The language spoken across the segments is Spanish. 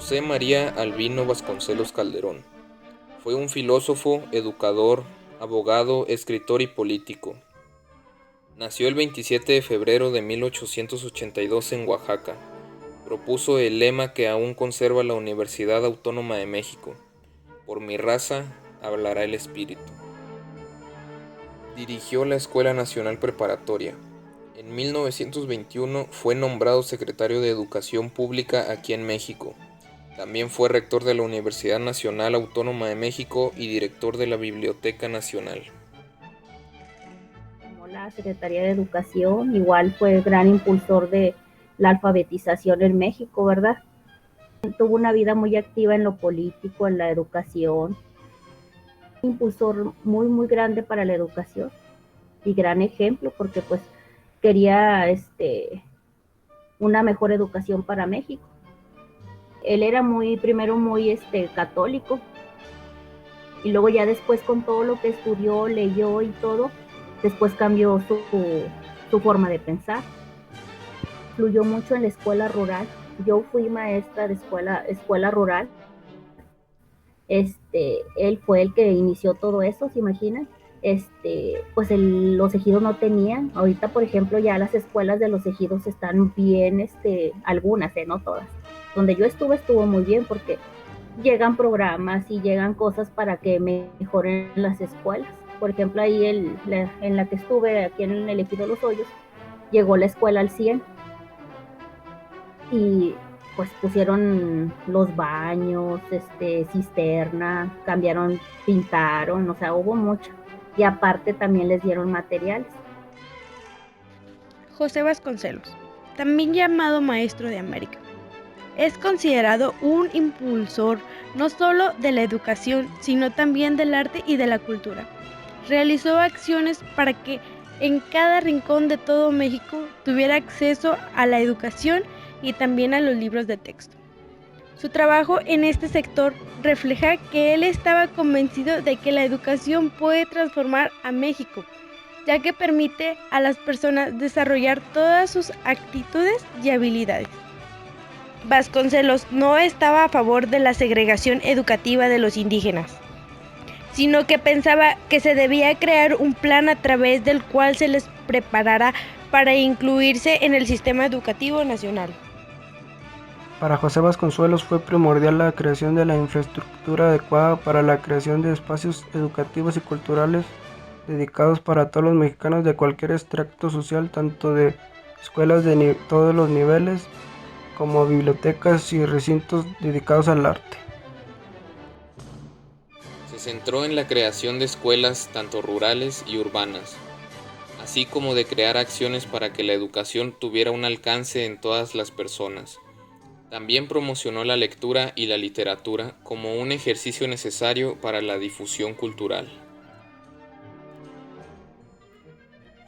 José María Albino Vasconcelos Calderón. Fue un filósofo, educador, abogado, escritor y político. Nació el 27 de febrero de 1882 en Oaxaca. Propuso el lema que aún conserva la Universidad Autónoma de México: por mi raza hablará el espíritu. Dirigió la Escuela Nacional Preparatoria. En 1921 fue nombrado secretario de Educación Pública aquí en México. También fue rector de la Universidad Nacional Autónoma de México y director de la Biblioteca Nacional. Como la Secretaría de Educación, igual fue gran impulsor de la alfabetización en México, ¿verdad? Tuvo una vida muy activa en lo político, en la educación. Impulsor muy grande para la educación y gran ejemplo porque pues quería una mejor educación para México. Él era primero muy católico, y luego ya después, con todo lo que estudió, leyó y todo, después cambió su forma de pensar. Influyó mucho en la escuela rural. Yo fui maestra de escuela rural. Él fue el que inició todo eso, ¿se imaginan? Pues los ejidos no tenían. Ahorita, por ejemplo, ya las escuelas de los ejidos están bien, algunas, no todas. Donde yo estuvo muy bien, porque llegan programas y llegan cosas para que mejoren las escuelas. Por ejemplo, ahí en la que estuve, aquí en el ejido Los Hoyos, llegó la escuela al 100 y pues pusieron los baños, cisterna, cambiaron, pintaron, o sea, hubo mucho. Y aparte también les dieron materiales. José Vasconcelos, también llamado Maestro de América, es considerado un impulsor no solo de la educación, sino también del arte y de la cultura. Realizó acciones para que en cada rincón de todo México tuviera acceso a la educación y también a los libros de texto. Su trabajo en este sector refleja que él estaba convencido de que la educación puede transformar a México, ya que permite a las personas desarrollar todas sus actitudes y habilidades. Vasconcelos no estaba a favor de la segregación educativa de los indígenas, sino que pensaba que se debía crear un plan a través del cual se les preparara para incluirse en el sistema educativo nacional. Para José Vasconcelos fue primordial la creación de la infraestructura adecuada para la creación de espacios educativos y culturales dedicados para todos los mexicanos de cualquier extracto social, tanto de escuelas de todos los niveles, como bibliotecas y recintos dedicados al arte. Se centró en la creación de escuelas tanto rurales y urbanas, así como de crear acciones para que la educación tuviera un alcance en todas las personas. También promocionó la lectura y la literatura como un ejercicio necesario para la difusión cultural.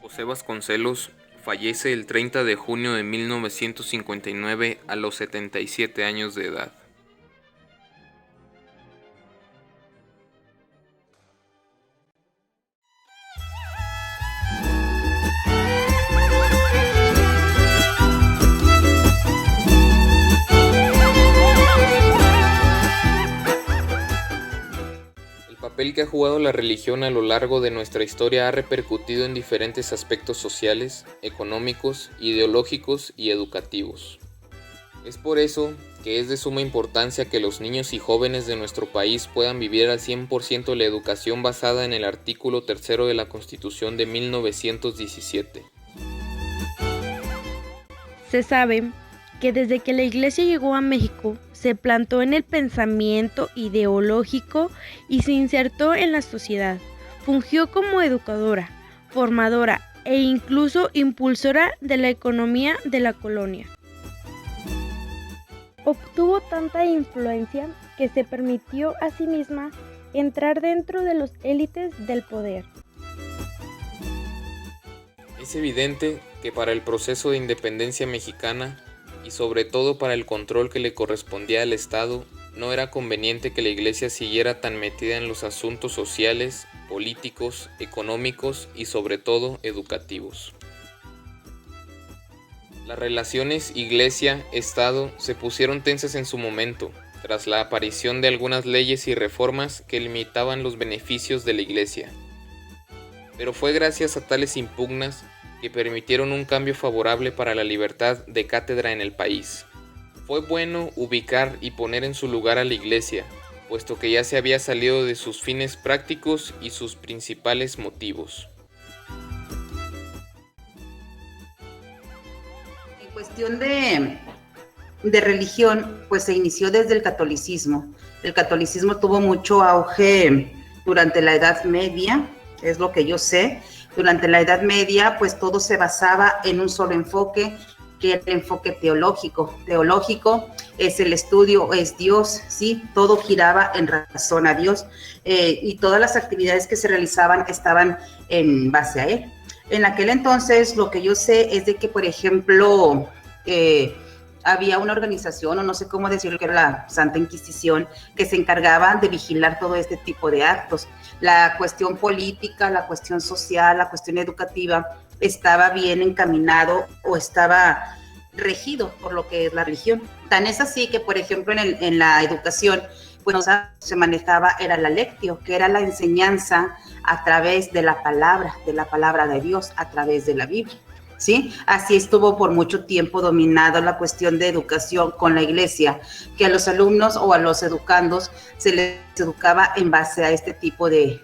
José Vasconcelos fallece el 30 de junio de 1959 a los 77 años de edad. El papel que ha jugado la religión a lo largo de nuestra historia ha repercutido en diferentes aspectos sociales, económicos, ideológicos y educativos. Es por eso que es de suma importancia que los niños y jóvenes de nuestro país puedan vivir al 100% la educación basada en el artículo 3 de la Constitución de 1917. Se sabe que desde que la Iglesia llegó a México, se plantó en el pensamiento ideológico y se insertó en la sociedad. Fungió como educadora, formadora e incluso impulsora de la economía de la colonia. Obtuvo tanta influencia que se permitió a sí misma entrar dentro de las élites del poder. Es evidente que para el proceso de independencia mexicana, y sobre todo para el control que le correspondía al Estado, no era conveniente que la Iglesia siguiera tan metida en los asuntos sociales, políticos, económicos y sobre todo educativos. Las relaciones Iglesia-Estado se pusieron tensas en su momento, tras la aparición de algunas leyes y reformas que limitaban los beneficios de la Iglesia. Pero fue gracias a tales impugnas que permitieron un cambio favorable para la libertad de cátedra en el país. Fue bueno ubicar y poner en su lugar a la Iglesia, puesto que ya se había salido de sus fines prácticos y sus principales motivos. En cuestión de religión, pues se inició desde el catolicismo. El catolicismo tuvo mucho auge durante la Edad Media, es lo que yo sé. Durante la Edad Media, pues todo se basaba en un solo enfoque, que era el enfoque teológico. Teológico es el estudio, es Dios, ¿sí? Todo giraba en razón a Dios y todas las actividades que se realizaban estaban en base a Él. En aquel entonces, lo que yo sé es de que, por ejemplo, había una organización, o no sé cómo decirlo, que era la Santa Inquisición, que se encargaba de vigilar todo este tipo de actos. La cuestión política, la cuestión social, la cuestión educativa estaba bien encaminado o estaba regido por lo que es la religión. Tan es así que, por ejemplo, en la educación, pues se manejaba, era la lectio, que era la enseñanza a través de la palabra de Dios, a través de la Biblia. ¿Sí? Así estuvo por mucho tiempo dominado la cuestión de educación con la Iglesia, que a los alumnos o a los educandos se les educaba en base a este tipo de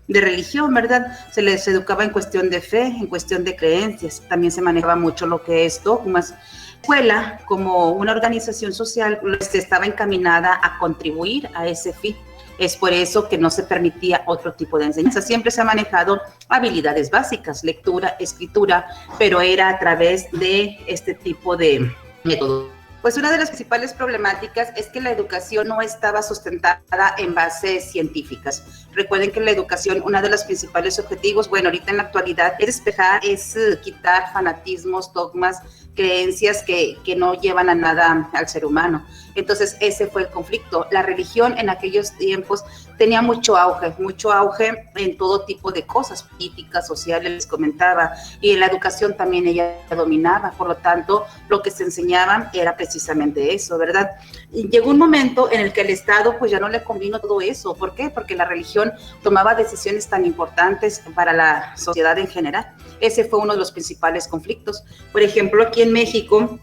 religión, ¿verdad? Se les educaba en cuestión de fe, en cuestión de creencias. También se manejaba mucho lo que es dogmas. La escuela, como una organización social, estaba encaminada a contribuir a ese fin. Es por eso que no se permitía otro tipo de enseñanza. Siempre se ha manejado habilidades básicas, lectura, escritura, pero era a través de este tipo de métodos. Pues una de las principales problemáticas es que la educación no estaba sustentada en bases científicas. Recuerden que la educación, uno de los principales objetivos, bueno, ahorita en la actualidad, es despejar, es quitar fanatismos, dogmas, creencias que no llevan a nada al ser humano. Entonces ese fue el conflicto. La religión en aquellos tiempos tenía mucho auge en todo tipo de cosas, políticas, sociales, les comentaba, y en la educación también ella dominaba. Por lo tanto, lo que se enseñaban era precisamente eso, ¿verdad? Y llegó un momento en el que el Estado pues ya no le convino todo eso. ¿Por qué? Porque la religión tomaba decisiones tan importantes para la sociedad en general. Ese fue uno de los principales conflictos. Por ejemplo, aquí en México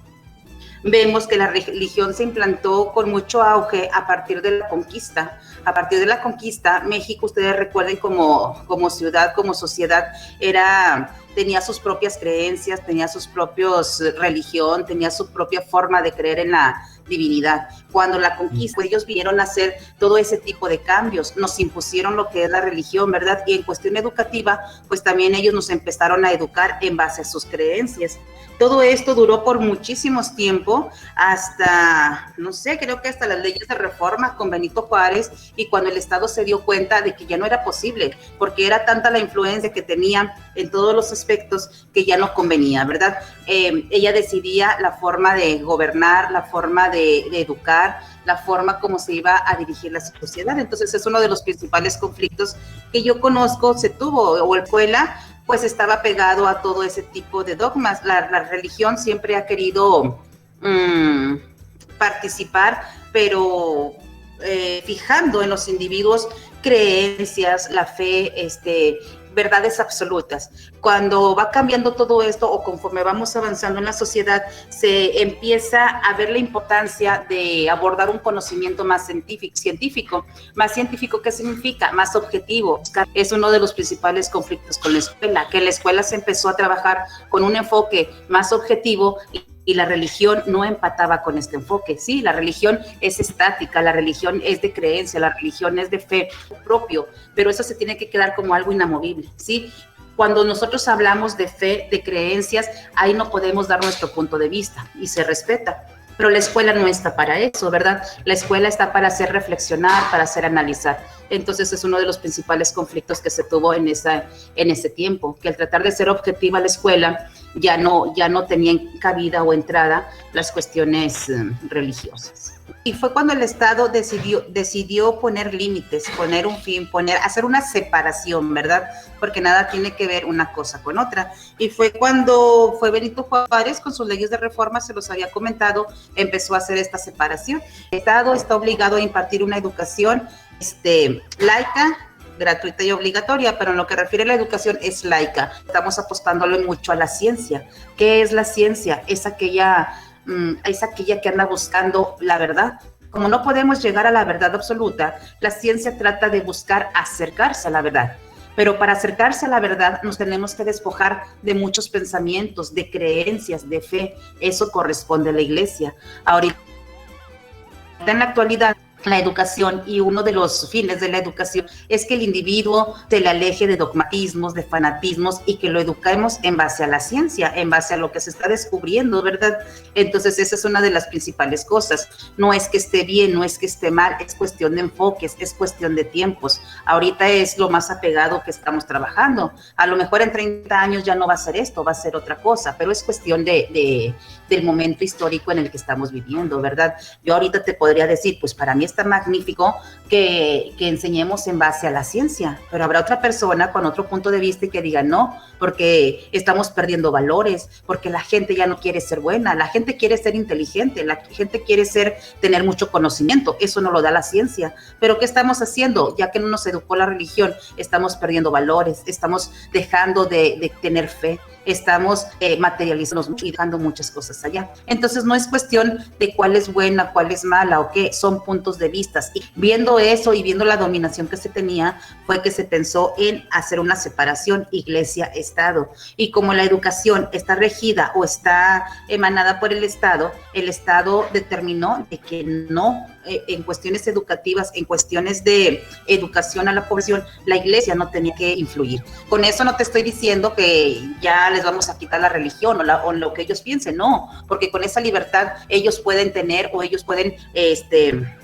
vemos que la religión se implantó con mucho auge a partir de la conquista. A partir de la conquista, México, ustedes recuerden, como ciudad, como sociedad, tenía sus propias creencias, tenía sus propios religión, tenía su propia forma de creer en la divinidad. Cuando la conquista, ellos vinieron a hacer todo ese tipo de cambios, nos impusieron lo que es la religión, ¿verdad? Y en cuestión educativa, pues también ellos nos empezaron a educar en base a sus creencias. Todo esto duró por muchísimos tiempo, hasta, no sé, creo que hasta las leyes de reforma con Benito Juárez, y cuando el Estado se dio cuenta de que ya no era posible, porque era tanta la influencia que tenía en todos los aspectos que ya no convenía, ¿verdad? Ella decidía la forma de gobernar, la forma de educar, la forma como se iba a dirigir la sociedad. Entonces es uno de los principales conflictos que yo conozco, se tuvo, o la escuela pues estaba pegado a todo ese tipo de dogmas. La religión siempre ha querido participar, pero fijando en los individuos creencias, la fe, verdades absolutas. Cuando va cambiando todo esto, o conforme vamos avanzando en la sociedad, se empieza a ver la importancia de abordar un conocimiento más científico. Más científico, ¿qué significa? Más objetivo. Es uno de los principales conflictos con la escuela, que la escuela se empezó a trabajar con un enfoque más objetivo y la religión no empataba con este enfoque. Sí, la religión es estática, la religión es de creencia, la religión es de fe propio, pero eso se tiene que quedar como algo inamovible, ¿sí? Cuando nosotros hablamos de fe, de creencias, ahí no podemos dar nuestro punto de vista y se respeta. Pero la escuela no está para eso, ¿verdad? La escuela está para hacer reflexionar, para hacer analizar. Entonces es uno de los principales conflictos que se tuvo en ese tiempo, que al tratar de ser objetiva la escuela ya no tenía cabida o entrada las cuestiones religiosas. Y fue cuando el Estado decidió poner límites, poner un fin, hacer una separación, ¿verdad? Porque nada tiene que ver una cosa con otra. Y fue cuando fue Benito Juárez, con sus leyes de reforma, se los había comentado, empezó a hacer esta separación. El Estado está obligado a impartir una educación laica, gratuita y obligatoria, pero en lo que refiere a la educación es laica. Estamos apostándole mucho a la ciencia. ¿Qué es la ciencia? Es aquella que anda buscando la verdad. Como no podemos llegar a la verdad absoluta, la ciencia trata de buscar acercarse a la verdad. Pero para acercarse a la verdad nos tenemos que despojar de muchos pensamientos, de creencias, de fe. Eso corresponde a la iglesia. Ahorita, en la actualidad, la educación, y uno de los fines de la educación es que el individuo se le aleje de dogmatismos, de fanatismos, y que lo eduquemos en base a la ciencia, en base a lo que se está descubriendo, ¿verdad? Entonces esa es una de las principales cosas. No es que esté bien, no es que esté mal, es cuestión de enfoques, es cuestión de tiempos. Ahorita es lo más apegado que estamos trabajando. A lo mejor en 30 años ya no va a ser esto, va a ser otra cosa, pero es cuestión del momento histórico en el que estamos viviendo, ¿verdad? Yo ahorita te podría decir, pues para mí está magnífico que enseñemos en base a la ciencia, pero habrá otra persona con otro punto de vista y que diga no, porque estamos perdiendo valores, porque la gente ya no quiere ser buena, la gente quiere ser inteligente, la gente quiere tener mucho conocimiento, eso no lo da la ciencia. Pero ¿qué estamos haciendo? Ya que no nos educó la religión, estamos perdiendo valores, estamos dejando de tener fe, estamos materializando y dejando muchas cosas allá. Entonces no es cuestión de cuál es buena, cuál es mala o qué, son puntos de vista. Y viendo eso y viendo la dominación que se tenía, fue que se pensó en hacer una separación iglesia-estado. Y como la educación está regida o está emanada por el Estado determinó de que no, en cuestiones educativas, en cuestiones de educación a la población, la iglesia no tenía que influir. Con eso no te estoy diciendo que ya les vamos a quitar la religión o lo que ellos piensen, no, porque con esa libertad ellos pueden tener o ellos pueden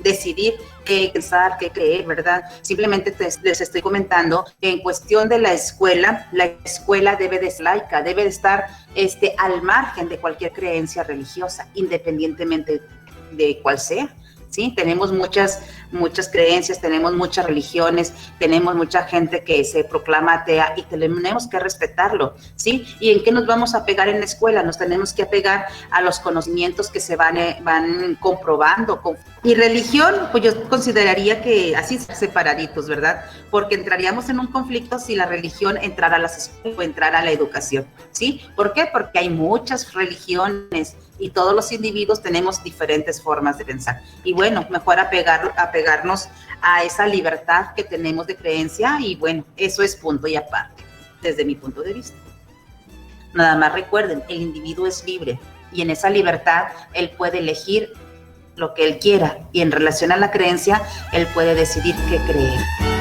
decidir qué pensar, qué creer, ¿verdad? Simplemente les estoy comentando que en cuestión de la escuela debe de ser laica, debe de estar al margen de cualquier creencia religiosa, independientemente de cuál sea. Sí, tenemos muchas creencias, tenemos muchas religiones, tenemos mucha gente que se proclama atea y tenemos que respetarlo, ¿sí? ¿Y en qué nos vamos a pegar en la escuela? Nos tenemos que apegar a los conocimientos que se van comprobando. Y religión, pues yo consideraría que así separaditos, ¿verdad? Porque entraríamos en un conflicto si la religión entrara a las escuelas o entrara a la educación, ¿sí? ¿Por qué? Porque hay muchas religiones y todos los individuos tenemos diferentes formas de pensar. Y bueno, mejor apegarnos a esa libertad que tenemos de creencia y bueno, eso es punto y aparte, desde mi punto de vista. Nada más recuerden, el individuo es libre y en esa libertad él puede elegir lo que él quiera y en relación a la creencia, él puede decidir qué creer.